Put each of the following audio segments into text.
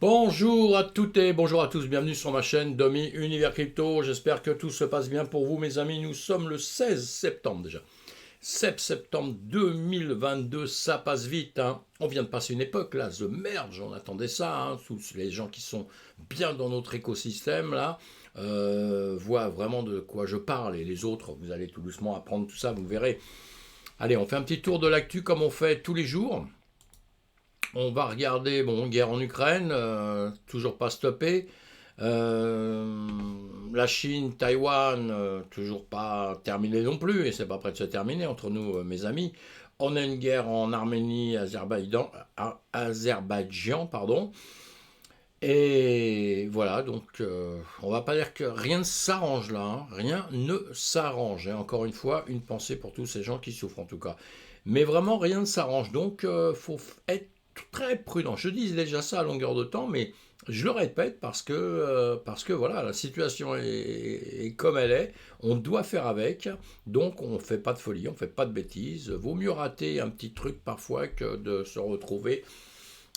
Bonjour à toutes et bonjour à tous, bienvenue sur ma chaîne Domi Univers Crypto. J'espère que tout se passe bien pour vous mes amis. Nous sommes le 16 septembre déjà. 7 septembre 2022, ça passe vite. On vient de passer une époque là, The Merge, on attendait ça. Tous les gens qui sont bien dans notre écosystème là voient vraiment de quoi je parle. Et les autres, vous allez tout doucement apprendre tout ça, vous verrez. Allez, on fait un petit tour de l'actu comme on fait tous les jours. On va regarder, guerre en Ukraine, toujours pas stoppée. La Chine, Taïwan, toujours pas terminé non plus, et c'est pas prêt de se terminer entre nous, mes amis. On a une guerre en Arménie, Azerbaïdjan, pardon. Et voilà, donc on va pas dire que rien ne s'arrange là, rien ne s'arrange. Et encore une fois, une pensée pour tous ces gens qui souffrent en tout cas. Mais vraiment, rien ne s'arrange, donc faut être très prudent. Je dis déjà ça à longueur de temps, mais je le répète parce que voilà, la situation est comme elle est. On doit faire avec, donc on ne fait pas de folie, on ne fait pas de bêtises. Vaut mieux rater un petit truc parfois que de se retrouver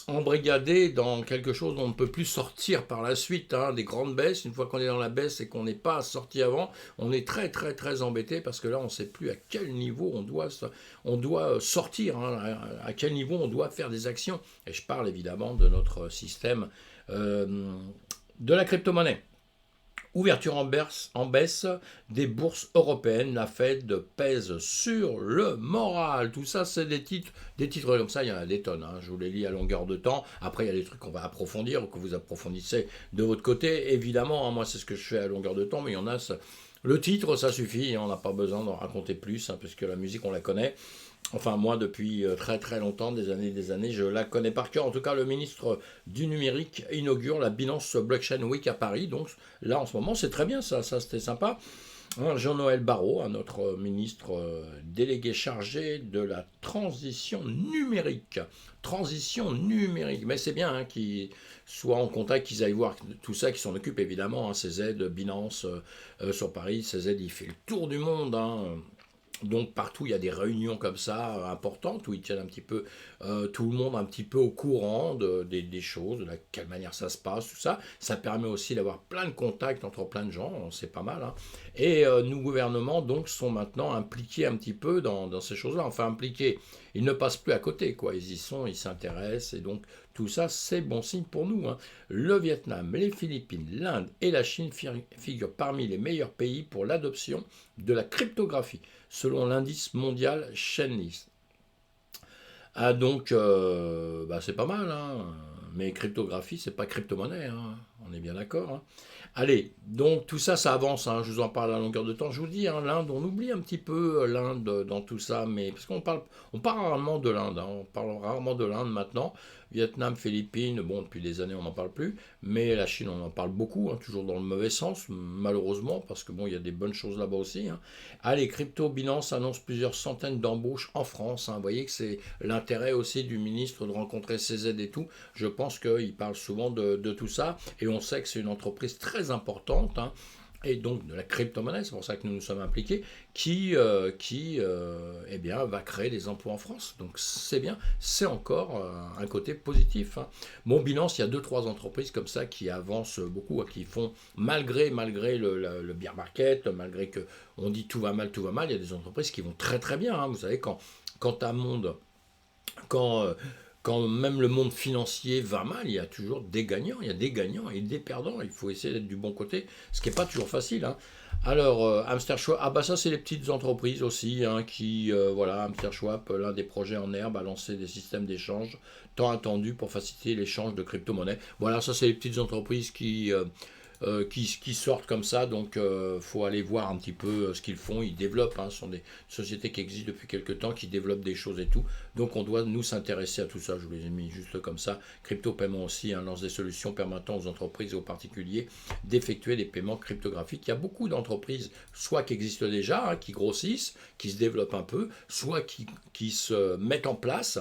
embrigadé dans quelque chose dont on ne peut plus sortir par la suite, des grandes baisses. Une fois qu'on est dans la baisse et qu'on n'est pas sorti avant, on est très très très embêté parce que là on ne sait plus à quel niveau on doit sortir, à quel niveau on doit faire des actions. Et je parle évidemment de notre système de la crypto-monnaie. Ouverture en baisse des bourses européennes, la Fed pèse sur le moral. Tout ça, c'est des titres comme ça, il y en a des tonnes. Je vous les lis à longueur de temps. Après, il y a des trucs qu'on va approfondir ou que vous approfondissez de votre côté. Évidemment, moi, c'est ce que je fais à longueur de temps, mais il y en a, le titre, ça suffit. On n'a pas besoin d'en raconter plus, puisque la musique, on la connaît. Enfin, moi, depuis très très longtemps, des années, je la connais par cœur. En tout cas, le ministre du numérique inaugure la Binance Blockchain Week à Paris. Donc là, en ce moment, c'est très bien ça c'était sympa. Jean-Noël Barrot, notre ministre délégué chargé de la transition numérique. Transition numérique. Mais c'est bien qu'ils soient en contact, qu'ils aillent voir tout ça, qu'ils s'en occupent évidemment. CZ, Binance sur Paris. CZ, il fait le tour du monde. Donc partout il y a des réunions comme ça importantes où ils tiennent un petit peu tout le monde un petit peu au courant des choses, de quelle manière ça se passe, tout ça. Ça permet aussi d'avoir plein de contacts entre plein de gens, c'est pas mal. Et nos gouvernements donc sont maintenant impliqués un petit peu dans ces choses-là. Enfin impliqués, ils ne passent plus à côté, quoi. Ils y sont, ils s'intéressent et donc tout ça c'est bon signe pour nous. Le Vietnam, les Philippines, l'Inde et la Chine figurent parmi les meilleurs pays pour l'adoption de la cryptographie selon l'indice mondial Chainlist. Donc, c'est pas mal, mais cryptographie, c'est pas crypto-monnaie, on est bien d'accord. Allez, donc tout ça, ça avance, je vous en parle à longueur de temps. Je vous dis, l'Inde, on oublie un petit peu l'Inde dans tout ça, mais parce on parle rarement de l'Inde, on parle rarement de l'Inde maintenant. Vietnam, Philippines, depuis des années, on n'en parle plus, mais la Chine, on en parle beaucoup, toujours dans le mauvais sens, malheureusement, parce que il y a des bonnes choses là-bas aussi. Allez, Crypto Binance annonce plusieurs centaines d'embauches en France. Vous voyez que c'est l'intérêt aussi du ministre de rencontrer CZ et tout. Je pense qu'il parle souvent de tout ça, et on sait que c'est une entreprise très importante, et donc de la crypto-monnaie, c'est pour ça que nous nous sommes impliqués, qui va créer des emplois en France. Donc c'est bien, c'est encore un côté positif. Binance, il y a 2-3 entreprises comme ça qui avancent beaucoup, qui font, malgré le bear market, malgré que on dit tout va mal, il y a des entreprises qui vont très très bien. Vous savez, quand un monde, quand même le monde financier va mal, il y a toujours des gagnants, il y a des gagnants et des perdants. Il faut essayer d'être du bon côté, ce qui n'est pas toujours facile. Alors, Hamster Schwab, ça c'est les petites entreprises aussi, Hamster Schwab, l'un des projets en herbe, a lancé des systèmes d'échange tant attendus pour faciliter l'échange de crypto-monnaies. Voilà, ça c'est les petites entreprises qui sortent comme ça, donc faut aller voir un petit peu ce qu'ils font. Ils développent, ce sont des sociétés qui existent depuis quelques temps, qui développent des choses et tout, donc on doit nous s'intéresser à tout ça. Je vous les ai mis juste comme ça. Crypto paiement aussi lance des solutions permettant aux entreprises et aux particuliers d'effectuer des paiements cryptographiques. Il y a beaucoup d'entreprises, soit qui existent déjà, qui grossissent, qui se développent un peu, soit qui se mettent en place.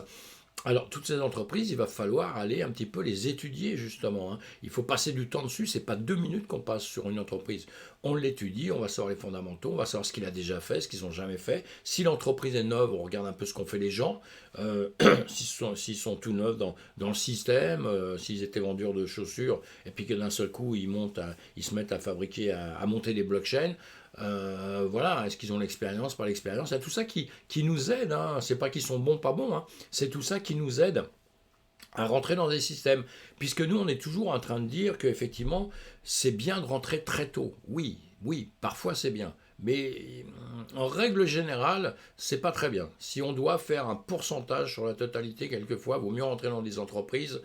Alors, toutes ces entreprises, il va falloir aller un petit peu les étudier, justement, hein. Il faut passer du temps dessus. C'est pas 2 minutes qu'on passe sur une entreprise. On l'étudie, on va savoir les fondamentaux, on va savoir ce qu'il a déjà fait, ce qu'ils n'ont jamais fait. Si l'entreprise est neuve, on regarde un peu ce qu'ont fait les gens. Euh, s'ils sont tout neufs dans le système, s'ils étaient vendeurs de chaussures, et puis que d'un seul coup, ils se mettent à fabriquer, à monter des blockchains. Voilà, est-ce qu'ils ont l'expérience, pas l'expérience? Il y a tout ça qui nous aide, hein. C'est pas qu'ils sont bons, pas bons, hein. C'est tout ça qui nous aide à rentrer dans des systèmes. Puisque nous, on est toujours en train de dire qu'effectivement, c'est bien de rentrer très tôt. Oui, oui, parfois c'est bien. Mais en règle générale, c'est pas très bien. Si on doit faire un pourcentage sur la totalité, quelquefois, il vaut mieux rentrer dans des entreprises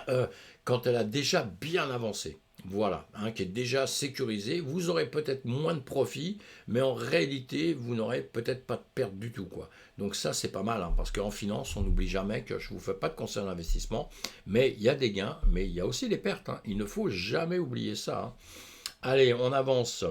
euh, quand elle a déjà bien avancé. Voilà, hein, qui est déjà sécurisée. Vous aurez peut-être moins de profit, mais en réalité, vous n'aurez peut-être pas de perte du tout, quoi. Donc ça, c'est pas mal, hein, parce qu'en finance, on n'oublie jamais que je ne vous fais pas de conseil d'investissement, mais il y a des gains, mais il y a aussi des pertes, hein. Il ne faut jamais oublier ça, hein. Allez, on avance.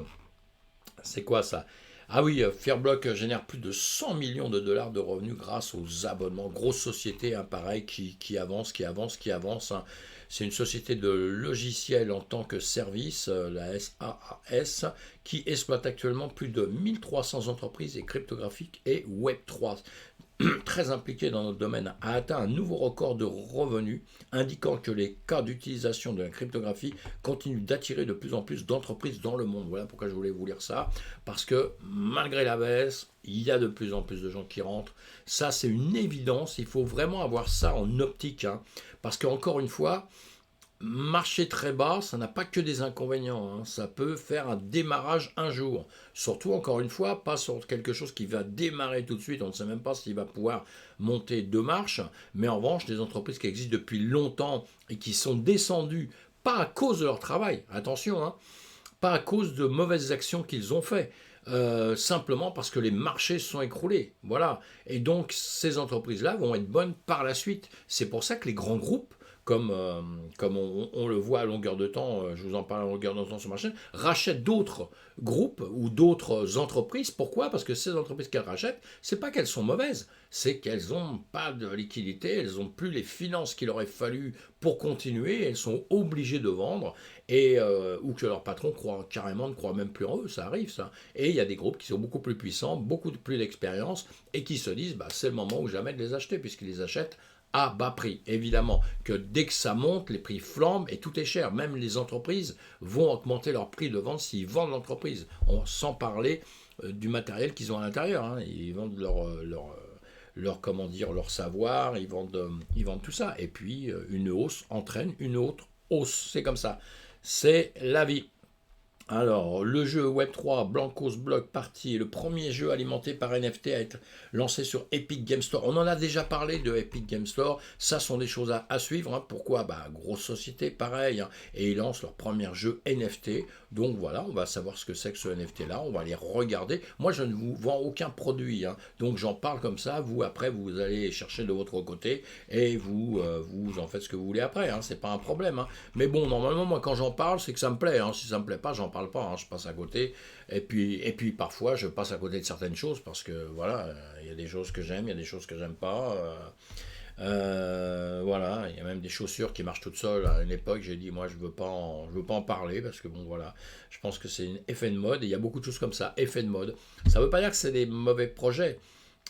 C'est quoi ça? Ah oui, Fairblock génère plus de 100 millions de dollars de revenus grâce aux abonnements. Grosse société, hein, pareil, qui avance, qui avance, qui avance, hein. C'est une société de logiciels en tant que service, la SaaS, qui exploite actuellement plus de 1300 entreprises et cryptographiques et Web3. Très impliqué dans notre domaine, a atteint un nouveau record de revenus, indiquant que les cas d'utilisation de la cryptographie continuent d'attirer de plus en plus d'entreprises dans le monde. Voilà pourquoi je voulais vous lire ça, parce que malgré la baisse, il y a de plus en plus de gens qui rentrent. Ça, c'est une évidence, il faut vraiment avoir ça en optique, hein, parce qu'encore une fois, marcher très bas, ça n'a pas que des inconvénients, hein. Ça peut faire un démarrage un jour. Surtout, encore une fois, pas sur quelque chose qui va démarrer tout de suite. On ne sait même pas s'il va pouvoir monter 2 marches. Mais en revanche, des entreprises qui existent depuis longtemps et qui sont descendues, pas à cause de leur travail, attention, hein, pas à cause de mauvaises actions qu'ils ont faites. Simplement parce que les marchés se sont écroulés. Voilà. Et donc, ces entreprises-là vont être bonnes par la suite. C'est pour ça que les grands groupes, comme on le voit à longueur de temps, je vous en parle à longueur de temps sur ma chaîne, rachètent d'autres groupes ou d'autres entreprises. Pourquoi? Parce que ces entreprises qu'elles rachètent, c'est pas qu'elles sont mauvaises, c'est qu'elles n'ont pas de liquidité, elles n'ont plus les finances qu'il aurait fallu pour continuer, elles sont obligées de vendre, ou que leur patron ne croit même plus en eux, ça arrive ça. Et il y a des groupes qui sont beaucoup plus puissants, beaucoup plus d'expérience, et qui se disent, bah, c'est le moment ou jamais de les acheter, puisqu'ils les achètent à bas prix. Évidemment que dès que ça monte, les prix flambent et tout est cher. Même les entreprises vont augmenter leur prix de vente s'ils vendent l'entreprise, sans parler du matériel qu'ils ont à l'intérieur, hein. Ils vendent comment dire, leur savoir, ils vendent tout ça. Et puis, une hausse entraîne une autre hausse. C'est comme ça. C'est la vie. Alors, le jeu Web3 Blancos Block Party est le premier jeu alimenté par NFT à être lancé sur Epic Game Store. On en a déjà parlé de Epic Game Store. Ça sont des choses à suivre, hein. Pourquoi? Bah, grosse société, pareil, hein. Et ils lancent leur premier jeu NFT. Donc voilà, on va savoir ce que c'est que ce NFT-là. On va les regarder. Moi, je ne vous vends aucun produit, hein. Donc j'en parle comme ça. Vous, après, vous allez chercher de votre côté et vous en faites ce que vous voulez après, hein. C'est pas un problème, hein. Mais bon, normalement, moi, quand j'en parle, c'est que ça me plaît, hein. Si ça me plaît pas, j'en parle pas, hein. Je passe à côté. Et puis parfois, je passe à côté de certaines choses parce que voilà, il y a des choses que j'aime, il y a des choses que j'aime pas. Voilà, il y a même des chaussures qui marchent toutes seules. À une époque, j'ai dit, moi, je veux pas en parler parce que bon, voilà, je pense que c'est un effet de mode. Et il y a beaucoup de choses comme ça, effet de mode. Ça veut pas dire que c'est des mauvais projets.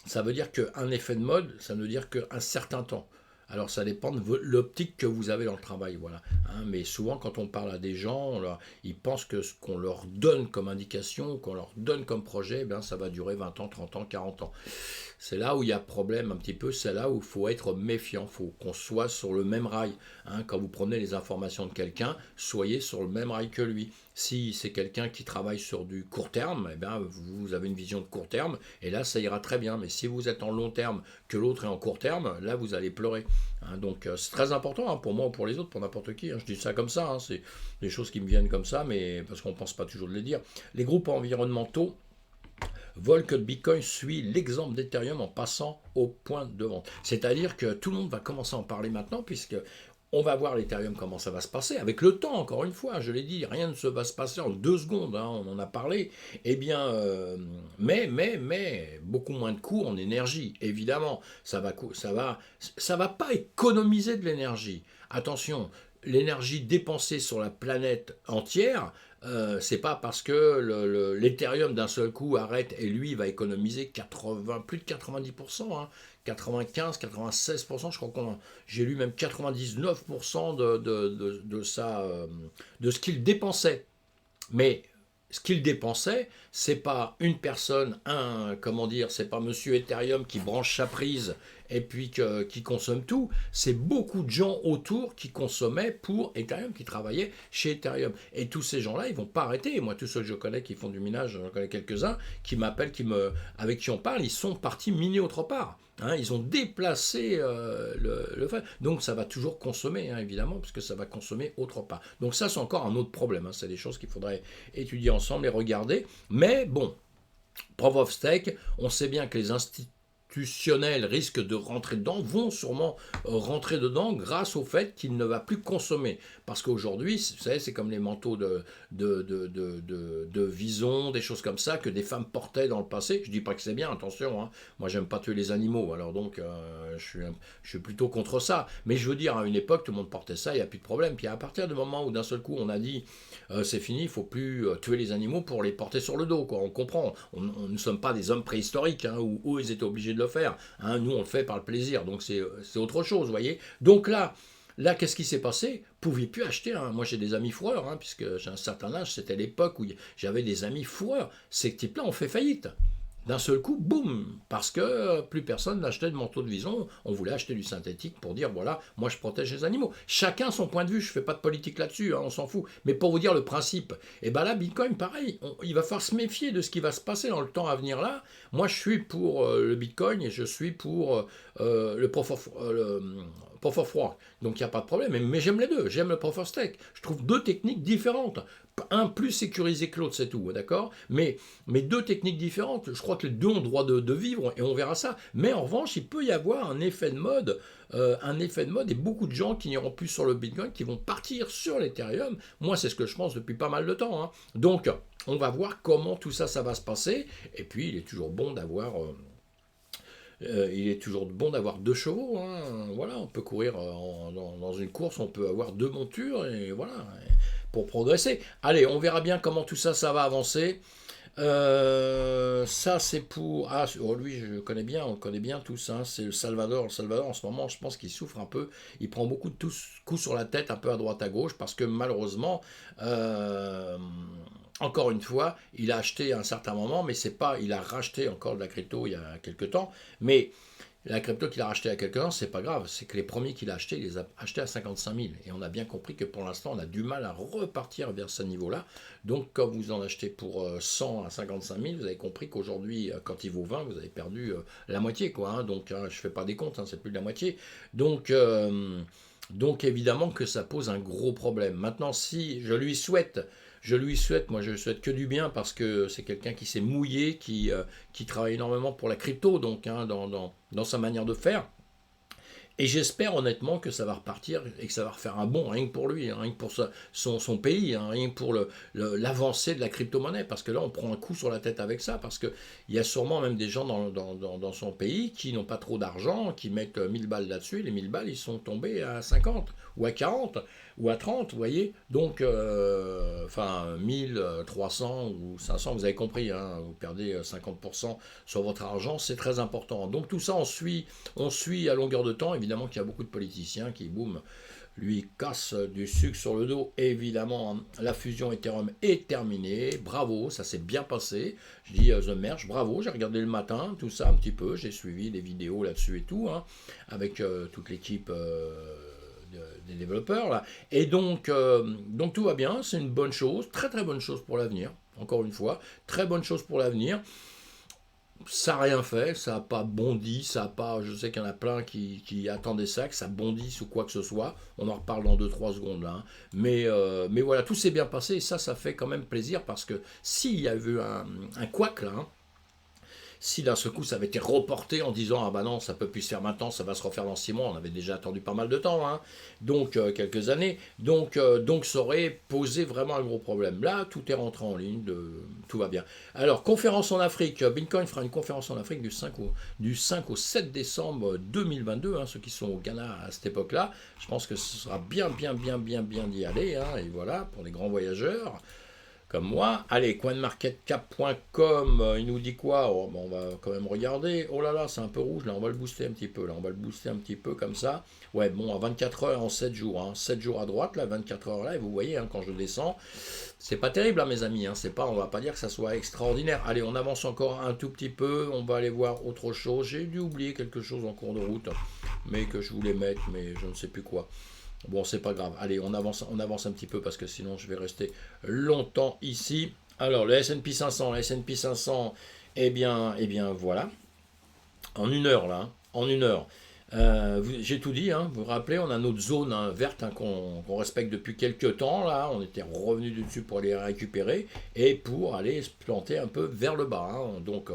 Ça veut dire qu'un effet de mode, ça veut dire qu'un certain temps. Alors ça dépend de l'optique que vous avez dans le travail, voilà, hein. Mais souvent quand on parle à des gens, ils pensent que ce qu'on leur donne comme indication, qu'on leur donne comme projet, eh bien, ça va durer 20 ans, 30 ans, 40 ans. C'est là où il y a problème un petit peu, c'est là où il faut être méfiant, il faut qu'on soit sur le même rail, hein. Quand vous prenez les informations de quelqu'un, soyez sur le même rail que lui. Si c'est quelqu'un qui travaille sur du court terme, eh bien, vous avez une vision de court terme, et là ça ira très bien. Mais si vous êtes en long terme, que l'autre est en court terme, là vous allez pleurer, hein. Donc c'est très important, hein, pour moi ou pour les autres, pour n'importe qui, hein. Je dis ça comme ça, hein, c'est des choses qui me viennent comme ça, mais parce qu'on ne pense pas toujours de les dire. Les groupes environnementaux veulent que Bitcoin suit l'exemple d'Ethereum en passant au point de vente. C'est-à-dire que tout le monde va commencer à en parler maintenant, puisque on va voir l'Ethereum comment ça va se passer, avec le temps, encore une fois, je l'ai dit, rien ne se va se passer en 2 secondes, hein, on en a parlé, eh bien, mais, beaucoup moins de coûts en énergie, évidemment, ça va pas économiser de l'énergie. Attention, l'énergie dépensée sur la planète entière, c'est pas parce que l'Ethereum d'un seul coup arrête et lui va économiser plus de 90%, hein, 95, 96%, je crois j'ai lu même 99% de ce qu'il dépensait. Mais ce qu'il dépensait, c'est pas une personne, comment dire, c'est pas Monsieur Ethereum qui branche sa prise et puis qui consomme tout, c'est beaucoup de gens autour qui consommaient pour Ethereum, qui travaillaient chez Ethereum. Et tous ces gens-là, ils vont pas arrêter. Moi, tous ceux que je connais qui font du minage, j'en connais quelques-uns, qui m'appellent, avec qui on parle, ils sont partis miner autre part. Hein, ils ont déplacé le fait. Donc ça va toujours consommer, hein, évidemment, parce que ça va consommer autre part. Donc ça, c'est encore un autre problème. Hein, c'est des choses qu'il faudrait étudier ensemble et regarder. Mais bon, Proof of Stake, on sait bien que les institutionnels risquent de rentrer dedans, vont sûrement rentrer dedans grâce au fait qu'il ne va plus consommer. Parce qu'aujourd'hui, vous savez, c'est comme les manteaux de vison, des choses comme ça, que des femmes portaient dans le passé. Je dis pas que c'est bien, attention, hein. Moi j'aime pas tuer les animaux, alors donc je suis plutôt contre ça. Mais je veux dire, à une époque, tout le monde portait ça, il n'y a plus de problème. Puis à partir du moment où d'un seul coup on a dit c'est fini, il ne faut plus tuer les animaux pour les porter sur le dos, quoi. On comprend, on ne sommes pas des hommes préhistoriques, hein, où ils étaient obligés de le faire. Hein. Nous on le fait par le plaisir, donc c'est autre chose, vous voyez. Donc là, qu'est-ce qui s'est passé? Vous ne pouviez plus acheter. Hein. Moi, j'ai des amis fourreurs, hein, puisque j'ai un certain âge. C'était l'époque où j'avais des amis fourreurs. Ces types-là ont fait faillite. D'un seul coup, boum, parce que plus personne n'achetait de manteau de vison, on voulait acheter du synthétique pour dire, voilà, moi je protège les animaux. Chacun son point de vue, je ne fais pas de politique là-dessus, hein, on s'en fout. Mais pour vous dire le principe, et bien là, Bitcoin, pareil, il va falloir se méfier de ce qui va se passer dans le temps à venir là. Moi, je suis pour le Bitcoin et je suis pour le Proof of Work. Donc il n'y a pas de problème, mais j'aime les deux, j'aime le Proof of Stake. Je trouve deux techniques différentes. Un plus sécurisé que l'autre, c'est tout, d'accord, mais deux techniques différentes. Je crois que les deux ont le droit de vivre et on verra ça. Mais en revanche, il peut y avoir un effet de mode, et beaucoup de gens qui n'iront plus sur le Bitcoin, qui vont partir sur l'Ethereum. Moi, c'est ce que je pense depuis pas mal de temps. Hein. Donc, on va voir comment tout ça va se passer. Et puis, il est toujours bon d'avoir... deux chevaux. Hein. Voilà, on peut courir dans une course, on peut avoir 2 montures et voilà, pour progresser. Allez, on verra bien comment tout ça va avancer. Ça c'est pour... Ah, lui je connais bien, on le connaît bien tous, hein, c'est le Salvador. Le Salvador en ce moment, je pense qu'il souffre un peu, il prend beaucoup de coups sur la tête, un peu à droite à gauche, parce que malheureusement, encore une fois, il a acheté à un certain moment, mais c'est pas, il a racheté encore de la crypto il y a quelques temps, mais la crypto qu'il a racheté à quelques temps, c'est pas grave, c'est que les premiers qu'il a achetés, il les a achetés à 55 000. Et on a bien compris que pour l'instant, on a du mal à repartir vers ce niveau-là. Donc, quand vous en achetez pour 100 à 55 000, vous avez compris qu'aujourd'hui, quand il vaut 20, vous avez perdu la moitié, quoi. Hein. Donc, je fais pas des comptes, hein, c'est plus de la moitié. Donc, évidemment que ça pose un gros problème. Maintenant, si je lui souhaite, moi je lui souhaite que du bien parce que c'est quelqu'un qui s'est mouillé, qui travaille énormément pour la crypto, donc hein, dans sa manière de faire. Et j'espère honnêtement que ça va repartir et que ça va refaire un bond, rien que pour lui, hein, rien que pour son pays, hein, rien que pour l'avancée de la crypto-monnaie. Parce que là, on prend un coup sur la tête avec ça, parce qu'il y a sûrement même des gens dans son pays qui n'ont pas trop d'argent, qui mettent 1000 balles là-dessus, et les 1000 balles, ils sont tombés à 50 ou à 40 ou à 30, vous voyez. Donc, 1000, 300 ou 500, vous avez compris, hein, vous perdez 50% sur votre argent, c'est très important. Donc tout ça, on suit à longueur de temps. Évidemment qu'il y a beaucoup de politiciens qui, boum, lui cassent du sucre sur le dos. Évidemment, la fusion Ethereum est terminée. Bravo, ça s'est bien passé. Je dis The Merge, bravo, j'ai regardé le matin, tout ça un petit peu. J'ai suivi des vidéos là-dessus et tout, hein, avec toute l'équipe des développeurs. Là. Et donc tout va bien, c'est une bonne chose, très très bonne chose pour l'avenir. Encore une fois, très bonne chose pour l'avenir. Ça n'a rien fait, ça n'a pas bondi, ça a pas. Je sais qu'il y en a plein qui attendaient ça, que ça bondisse ou quoi que ce soit. On en reparle dans 2-3 secondes là. Hein. Mais voilà, tout s'est bien passé et ça fait quand même plaisir parce que s'il y a eu un couac là, hein, Si d'un seul coup ça avait été reporté en disant ah bah non, ça peut plus se faire maintenant, ça va se refaire dans 6 mois, on avait déjà attendu pas mal de temps, hein, donc quelques années, donc ça aurait posé vraiment un gros problème. Là, tout est rentré en ligne, tout va bien. Alors, conférence en Afrique, Bitcoin fera une conférence en Afrique du 5 au 7 décembre 2022, hein, ceux qui sont au Ghana à cette époque-là, je pense que ce sera bien d'y aller, hein, et voilà, pour les grands voyageurs comme moi. Allez, coinmarketcap.com, il nous dit quoi? Oh, bon, on va quand même regarder. Oh là là, c'est un peu rouge, là, on va le booster un petit peu, là, on va le booster un petit peu comme ça. Ouais, bon, à 24 heures en 7 jours, hein, 7 jours à droite, là, 24 heures là, et vous voyez, hein, quand je descends, c'est pas terrible, hein, mes amis, hein, c'est pas, on va pas dire que ça soit extraordinaire. Allez, on avance encore un tout petit peu, on va aller voir autre chose. J'ai dû oublier quelque chose en cours de route, mais que je voulais mettre, mais je ne sais plus quoi. Bon, c'est pas grave. Allez, on avance un petit peu parce que sinon je vais rester longtemps ici. Alors, le S&P 500, eh bien, voilà. En une heure, là, hein, en une heure. J'ai tout dit, hein, vous vous rappelez, on a notre zone, hein, verte, hein, qu'on respecte depuis quelques temps, là, on était revenu dessus pour aller récupérer et pour aller se planter un peu vers le bas, hein. Donc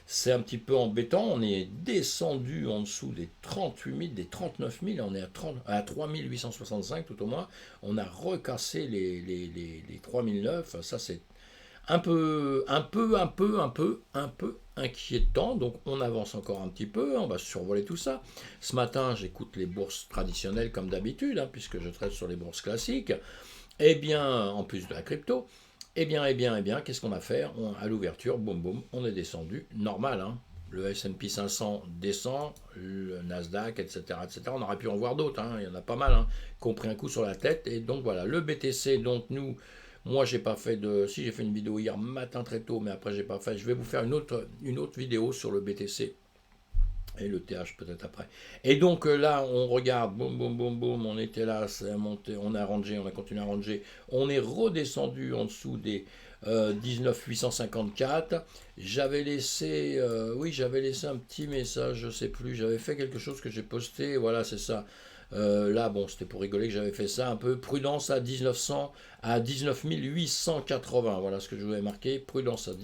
c'est un petit peu embêtant, on est descendu en dessous des 38 000, des 39 000, on est à 3 865 tout au moins, on a recassé les 3 009, ça c'est un peu inquiétant. Donc on avance encore un petit peu, on va survoler tout ça. Ce matin, j'écoute les bourses traditionnelles comme d'habitude, hein, puisque je traite sur les bourses classiques. Eh bien, en plus de la crypto, qu'est-ce qu'on a fait? À l'ouverture, boum, boum, on est descendu, normal, hein. Le S&P 500 descend, le Nasdaq, etc. On aurait pu en voir d'autres, hein, il y en a pas mal, hein, qui ont pris un coup sur la tête. Et donc voilà, le BTC, donc moi, j'ai pas fait de. Si, j'ai fait une vidéo hier matin très tôt, mais après, j'ai pas fait. Je vais vous faire une autre vidéo sur le BTC et le TH peut-être après. Et donc là, on regarde, boum, boum, boum, boum, on était là, c'est monté, on a rangé, on a continué à ranger. On est redescendu en dessous des 19 854. J'avais laissé un petit message, je sais plus, j'avais fait quelque chose que j'ai posté, voilà, c'est ça. Là, bon, c'était pour rigoler que j'avais fait ça, un peu prudence à 19 880, voilà ce que je vous avais marqué, prudence à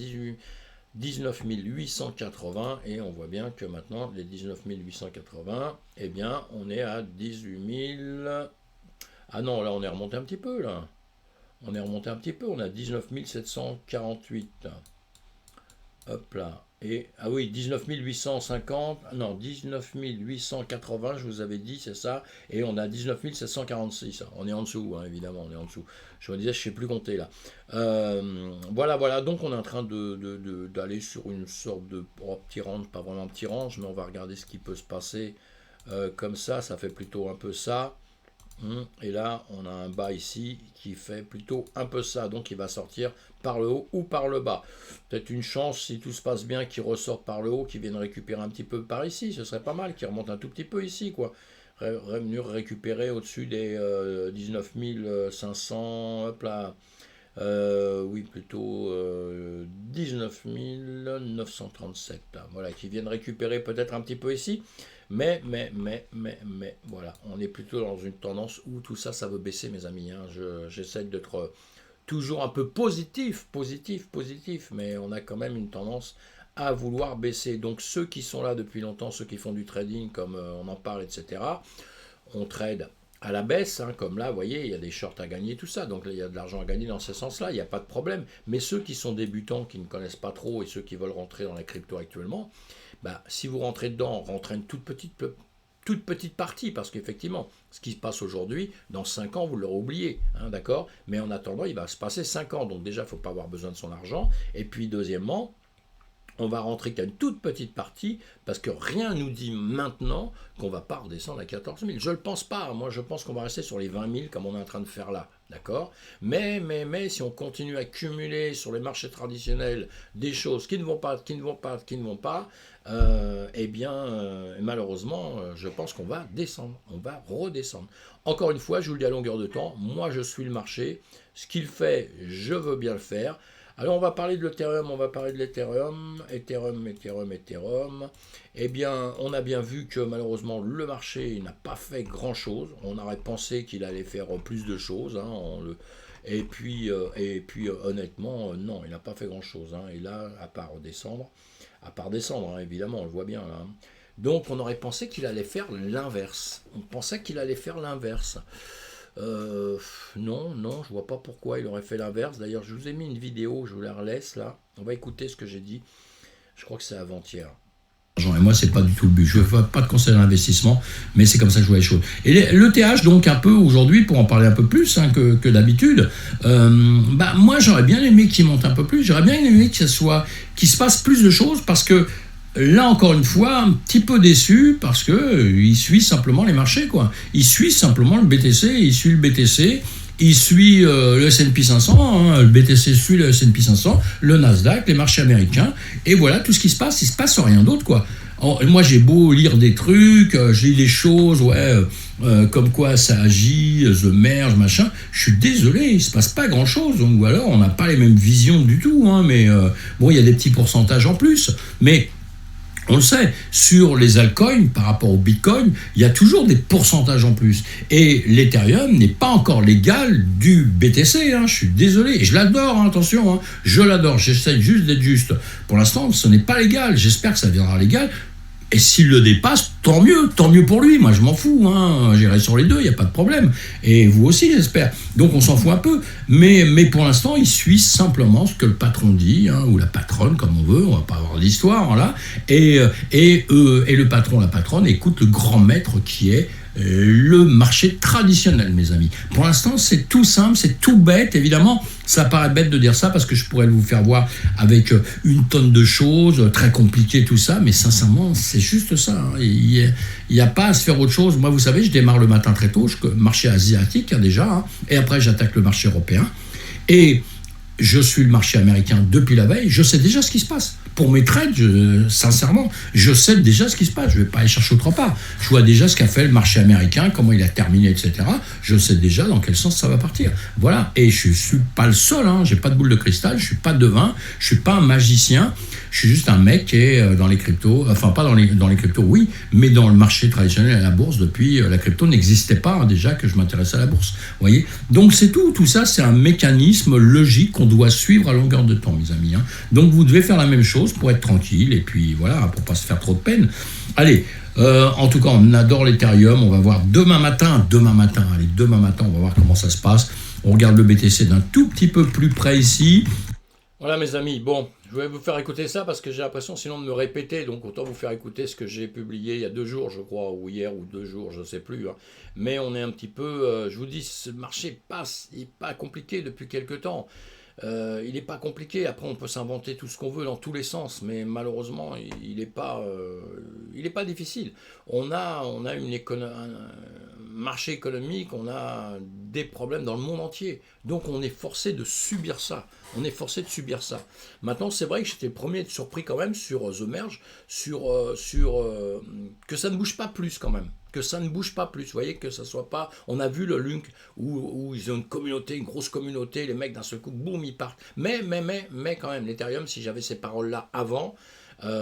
19 880, et on voit bien que maintenant, les 19 880, eh bien, on est à 18 000, ah non, là, on est remonté un petit peu, là, on est remonté un petit peu, on a 19 748, hop là. Et, ah oui, 19 850, non, 19 880, je vous avais dit, c'est ça. Et on a 19 746. On est en dessous, hein, évidemment, on est en dessous. Je me disais, je ne sais plus compter là. Voilà. Donc on est en train d'aller sur une sorte de petit range, pas vraiment un petit range, mais on va regarder ce qui peut se passer. Comme ça fait plutôt un peu ça. Et là, on a un bas ici qui fait plutôt un peu ça. Donc, il va sortir par le haut ou par le bas. Peut-être une chance, si tout se passe bien, qu'il ressorte par le haut, qu'il vienne récupérer un petit peu par ici. Ce serait pas mal, qu'il remonte un tout petit peu ici, quoi. Venir récupérer au-dessus des 19 500, hop là. Oui, plutôt 19 937. Voilà, qui viennent récupérer peut-être un petit peu ici. Mais, voilà, on est plutôt dans une tendance où tout ça, ça veut baisser, mes amis, hein. J'essaie d'être toujours un peu positif, mais on a quand même une tendance à vouloir baisser. Donc ceux qui sont là depuis longtemps, ceux qui font du trading, comme on en parle, etc., on trade à la baisse, hein, comme là, vous voyez, il y a des shorts à gagner, tout ça, donc là, il y a de l'argent à gagner dans ce sens-là, il n'y a pas de problème. Mais ceux qui sont débutants, qui ne connaissent pas trop, et ceux qui veulent rentrer dans la crypto actuellement, bah, si vous rentrez dedans, rentrez une toute petite partie, parce qu'effectivement, ce qui se passe aujourd'hui, dans 5 ans, vous l'aurez oublié, hein, d'accord? Mais en attendant, il va se passer 5 ans, donc déjà, il ne faut pas avoir besoin de son argent, et puis deuxièmement, on va rentrer qu'à une toute petite partie, parce que rien nous dit maintenant qu'on ne va pas redescendre à 14 000. Je ne le pense pas, moi je pense qu'on va rester sur les 20 000 comme on est en train de faire là, d'accord? Mais si on continue à cumuler sur les marchés traditionnels des choses qui ne vont pas, malheureusement, je pense qu'on va descendre, on va redescendre. Encore une fois, je vous le dis à longueur de temps, moi je suis le marché, ce qu'il fait, je veux bien le faire. Alors on va parler de l'Ethereum, on va parler de l'Ethereum, Ethereum. Eh bien, on a bien vu que malheureusement le marché n'a pas fait grand-chose. On aurait pensé qu'il allait faire plus de choses. Hein, honnêtement, non, il n'a pas fait grand-chose. Hein. Et là, à part descendre, hein, évidemment, on le voit bien là. Hein. Donc on aurait pensé qu'il allait faire l'inverse. On pensait qu'il allait faire l'inverse. Non, je vois pas pourquoi il aurait fait l'inverse. D'ailleurs, je vous ai mis une vidéo, je vous la relaisse là. On va écouter ce que j'ai dit. Je crois que c'est avant-hier. Et moi, c'est pas du tout le but. Je ne veux pas de conseil d'investissement, mais c'est comme ça que je vois les choses. Et l'ETH, donc, un peu aujourd'hui, pour en parler un peu plus hein, que d'habitude, moi, j'aurais bien aimé qu'il monte un peu plus. J'aurais bien aimé qu'il se passe plus de choses parce que là, encore une fois, un petit peu déçu parce qu'il suit simplement les marchés, quoi. Il suit simplement le BTC, il suit le BTC. Il suit le S&P 500, hein, le BTC suit le S&P 500, le Nasdaq, les marchés américains, et voilà tout ce qui se passe, il se passe rien d'autre, quoi. Moi j'ai beau lire des trucs, je lis des choses, comme quoi ça agit, The Merge, machin, je suis désolé, il se passe pas grand chose, ou alors on n'a pas les mêmes visions du tout, hein, mais bon, il y a des petits pourcentages en plus, mais on le sait, sur les altcoins par rapport au Bitcoin, il y a toujours des pourcentages en plus. Et l'Ethereum n'est pas encore l'égal du BTC, hein, je suis désolé. Et je l'adore, hein, attention, hein, je l'adore, j'essaie juste d'être juste. Pour l'instant, ce n'est pas légal, j'espère que ça deviendra légal. Et s'il le dépasse, tant mieux pour lui. Moi, je m'en fous. Hein. J'irai sur les deux, il n'y a pas de problème. Et vous aussi, j'espère. Donc, on s'en fout un peu. Mais pour l'instant, il suit simplement ce que le patron dit, hein, ou la patronne, comme on veut. On ne va pas avoir d'histoire, là. Et le patron, la patronne, écoute le grand maître qui est le marché traditionnel, mes amis. Pour l'instant, c'est tout simple, c'est tout bête. Évidemment, ça paraît bête de dire ça parce que je pourrais vous faire voir avec une tonne de choses, très compliquées, tout ça, mais sincèrement, c'est juste ça. Hein. Il n'y a pas à se faire autre chose. Moi, vous savez, je démarre le matin très tôt, marché asiatique hein, déjà, hein, et après j'attaque le marché européen. Et je suis le marché américain depuis la veille, je sais déjà ce qui se passe. Pour mes trades, sincèrement, je sais déjà ce qui se passe. Je ne vais pas aller chercher autre part. Je vois déjà ce qu'a fait le marché américain, comment il a terminé, etc. Je sais déjà dans quel sens ça va partir. Voilà. Et je ne suis pas le seul. Hein. Je n'ai pas de boule de cristal. Je ne suis pas devin. Je ne suis pas un magicien. Je suis juste un mec qui est dans les cryptos. Enfin, pas dans les cryptos, oui, mais dans le marché traditionnel à la bourse depuis la crypto n'existait pas hein, déjà que je m'intéressais à la bourse. Vous voyez. Donc c'est tout. Tout ça, c'est un mécanisme logique qu'on doit suivre à longueur de temps, mes amis. Hein. Donc vous devez faire la même chose pour être tranquille et puis voilà, pour pas se faire trop de peine. Allez, en tout cas, on adore l'Ethereum. On va voir demain matin, on va voir comment ça se passe. On regarde le BTC d'un tout petit peu plus près ici. Voilà mes amis, bon, je vais vous faire écouter ça parce que j'ai l'impression sinon de me répéter, donc autant vous faire écouter ce que j'ai publié il y a 2 jours, je crois, ou hier ou 2 jours, je ne sais plus. Hein. Mais on est un petit peu, je vous dis, ce marché passe, il n'est pas compliqué depuis quelques temps. Il n'est pas compliqué, après on peut s'inventer tout ce qu'on veut dans tous les sens, mais malheureusement il n'est pas difficile. On a un marché économique, on a des problèmes dans le monde entier, donc on est forcé de subir ça. Maintenant, c'est vrai que j'étais le premier à être surpris quand même sur The Merge, que ça ne bouge pas plus quand même. Vous voyez, que ça soit pas. On a vu le link où ils ont une communauté, une grosse communauté, les mecs d'un seul coup, boum, ils partent. Mais quand même, l'Ethereum, si j'avais ces paroles-là avant,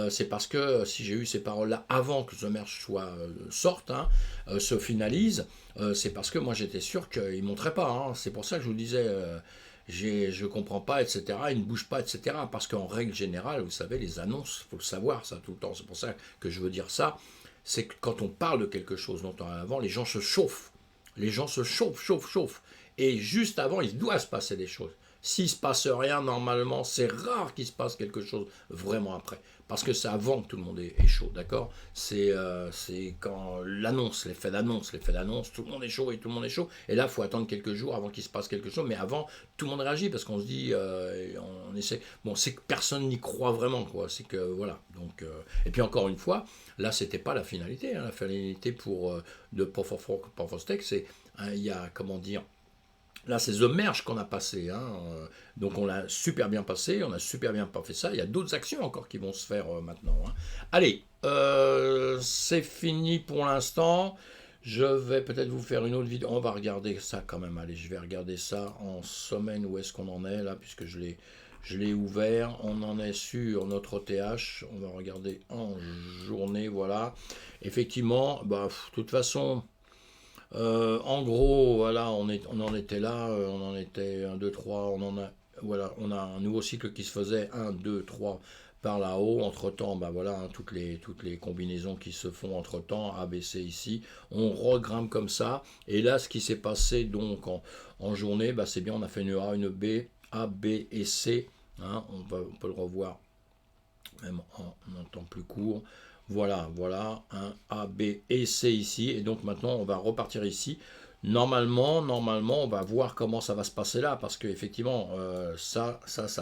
c'est parce que si j'ai eu ces paroles-là avant que The Merge sorte, hein, se finalise, c'est parce que moi j'étais sûr qu'il ne monterait pas. Hein. C'est pour ça que je vous disais. Je comprends pas, etc. Il ne bouge pas, etc. Parce qu'en règle générale, vous savez, les annonces, il faut le savoir, ça, tout le temps. C'est pour ça que je veux dire ça. C'est que quand on parle de quelque chose longtemps avant, les gens se chauffent. Les gens se chauffent. Et juste avant, il doit se passer des choses. S'il ne se passe rien, normalement, c'est rare qu'il se passe quelque chose vraiment après. Parce que c'est avant que tout le monde est chaud, d'accord ? C'est quand l'effet d'annonce, tout le monde est chaud et tout le monde est chaud. Et là, il faut attendre quelques jours avant qu'il se passe quelque chose. Mais avant, tout le monde réagit parce qu'on se dit, on essaie. Bon, c'est que personne n'y croit vraiment, quoi. C'est que, voilà. Donc, et puis encore une fois, là, c'était pas la finalité. Hein. La finalité de Proof of Stake, c'est, il y a, comment dire, là, c'est The Merge qu'on a passé. Hein. Donc, on l'a super bien passé. On a super bien pas fait ça. Il y a d'autres actions encore qui vont se faire maintenant. Hein. Allez, c'est fini pour l'instant. Je vais peut-être vous faire une autre vidéo. On va regarder ça quand même. Allez, je vais regarder ça en semaine. Où est-ce qu'on en est là, puisque je l'ai Je l'ai ouvert, on en est sur notre TH, on va regarder en journée, voilà. Effectivement, bah, de toute façon, en gros, voilà, on en était là, on en était 1, 2, 3, voilà, on a un nouveau cycle qui se faisait 1, 2, 3 par là-haut. Entre-temps, bah voilà, hein, toutes les combinaisons qui se font entre-temps, A, B, C ici, on regrimpe comme ça. Et là, ce qui s'est passé donc en journée, bah, c'est bien, on a fait une A, une B, A, B et C. Hein, on peut le revoir même en temps plus court. Voilà, voilà, un A, B et C ici. Et donc maintenant, on va repartir ici. Normalement, on va voir comment ça va se passer là, parce qu'effectivement, ça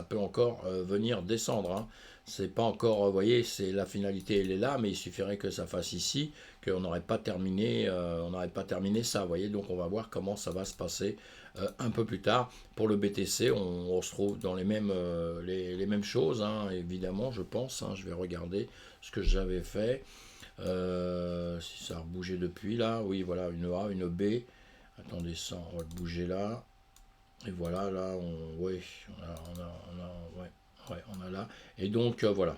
peut encore venir descendre. Hein. C'est pas encore, vous voyez, c'est la finalité, elle est là, mais il suffirait que ça fasse ici, qu'on n'aurait pas terminé, ça, vous voyez. Donc on va voir comment ça va se passer un peu plus tard. Pour le BTC, on se trouve dans les mêmes choses, hein, évidemment, je pense. Hein, je vais regarder ce que j'avais fait. Si ça a bougé depuis là, oui, voilà, une A, une B. Attendez ça, on va le bouger là. Et voilà, là, ouais, on a là. Et donc, voilà.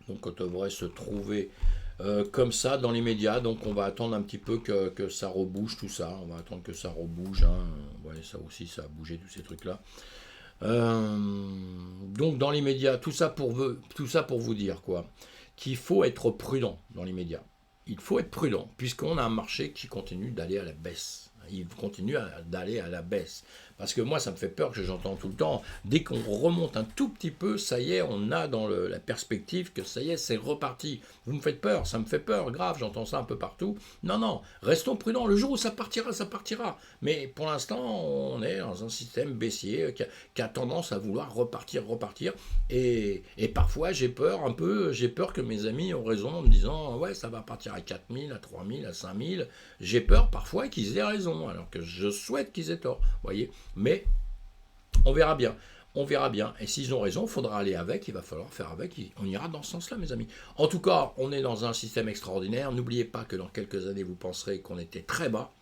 Donc, on devrait se trouver comme ça dans les médias. Donc, on va attendre un petit peu que ça rebouge tout ça. On va attendre que ça rebouge. Hein. Ouais, ça aussi, ça a bougé, tous ces trucs-là. Donc, dans les médias, tout ça pour vous dire quoi, qu'il faut être prudent dans les médias. Il faut être prudent, puisqu'on a un marché qui continue d'aller à la baisse. Il continue d'aller à la baisse. Parce que moi, ça me fait peur que j'entends tout le temps. Dès qu'on remonte un tout petit peu, ça y est, on a dans la perspective que ça y est, c'est reparti. Vous me faites peur, ça me fait peur, grave, j'entends ça un peu partout. Non, non, restons prudents. Le jour où ça partira, ça partira. Mais pour l'instant, on est dans un système baissier qui a tendance à vouloir repartir. Et parfois, j'ai peur que mes amis ont raison en me disant, ouais, ça va partir à 4000, à 3000, à 5000. J'ai peur parfois qu'ils aient raison, alors que je souhaite qu'ils aient tort. Vous voyez, mais on verra bien. On verra bien. Et s'ils ont raison, il faudra aller avec, il va falloir faire avec. On ira dans ce sens-là, mes amis. En tout cas, on est dans un système extraordinaire. N'oubliez pas que dans quelques années, vous penserez qu'on était très bas.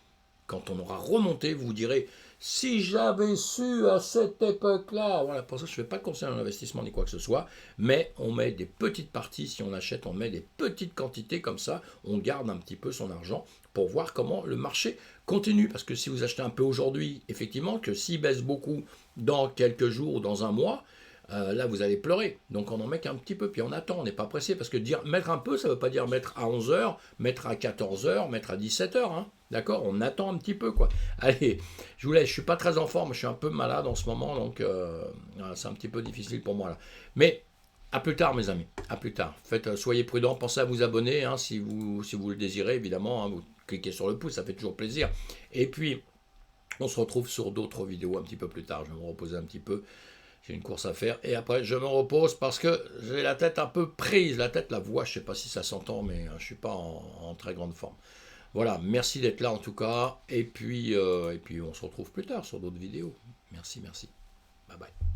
Quand on aura remonté, vous vous direz, si j'avais su à cette époque-là, voilà, pour ça je ne fais pas de conseil en investissement ni quoi que ce soit, mais on met des petites parties, si on achète, on met des petites quantités comme ça, on garde un petit peu son argent pour voir comment le marché continue. Parce que si vous achetez un peu aujourd'hui, effectivement, que s'il baisse beaucoup dans quelques jours ou dans un mois, là vous allez pleurer. Donc on en met qu'un petit peu, puis on attend, on n'est pas pressé, parce que dire mettre un peu, ça ne veut pas dire mettre à 11 heures, mettre à 14 heures, mettre à 17 heures, hein. D'accord, on attend un petit peu, quoi. Allez, je vous laisse, je suis pas très en forme, je suis un peu malade en ce moment, donc c'est un petit peu difficile pour moi là. Mais à plus tard, mes amis, à plus tard. Faites, soyez prudents, pensez à vous abonner, hein, si vous le désirez, évidemment, hein, vous cliquez sur le pouce, ça fait toujours plaisir. Et puis, on se retrouve sur d'autres vidéos un petit peu plus tard, je vais me reposer un petit peu. J'ai une course à faire et après je me repose parce que j'ai la tête un peu prise, la voix, je ne sais pas si ça s'entend, mais je ne suis pas en très grande forme. Voilà, merci d'être là en tout cas, et puis on se retrouve plus tard sur d'autres vidéos. Merci, merci. Bye bye.